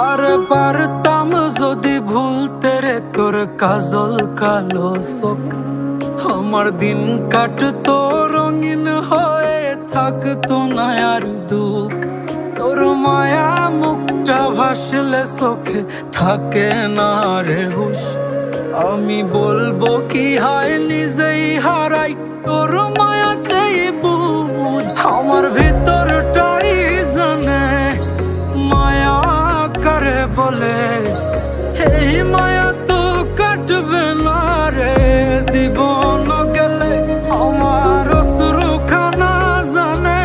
আরে পারতাম যদি ভুলতে রে তোর কাজল কালো চোখ, আমার দিন কাটতো রঙিন হয়ে থাকতো না আর দুঃখ। তোর মায়া মুখটা ভাসলে চোখে থাকে না রে হুশ, আমি বলবো কি হয় নিজেই হারাই তোর মায়াতেই বুঝ। আমার ভিতরটাই জানে মায়া করে বলে, এই মায়া তো কাটবে না রে জীবন গেলে। আমার অশ্রুখানা জানে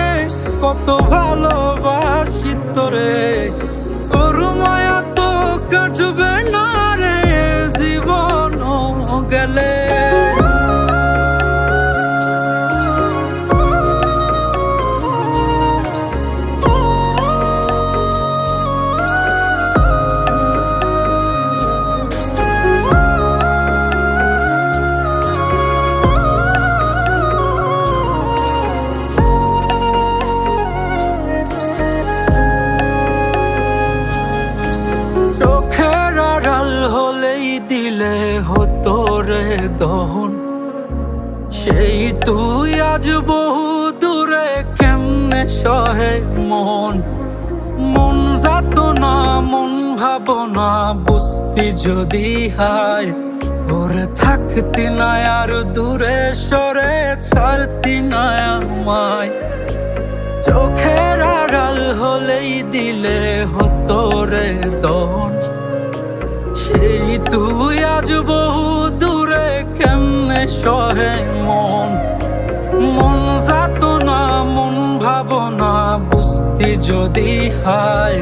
কত ভালোবাসি তোরে, তোর মায়া তো কাটবে না রে জীবন গেলে। চোখের আড়াল হলেই দিলে হতো রে দহন, সেই তুই আজ বহু দূরে কেমনে সহে মন। মন যাত না মন ভাবনা বুঝতি যদি হায়, ওরে থাকতি না আর দূরে সরে ছাড়তি না আমায়। চোখের আড়াল হলেই দিলে হতো রে দহন, সেই তুই আজ বহু দূরে কেমনে সহে মন। মন যাত না মন ভাবনা বুঝতি যদি হায়,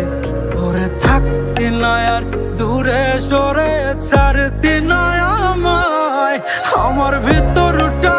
ওরে থাকতি না আর দূরে সরে ছাড়তি না আমায়। আমার ভিতরটা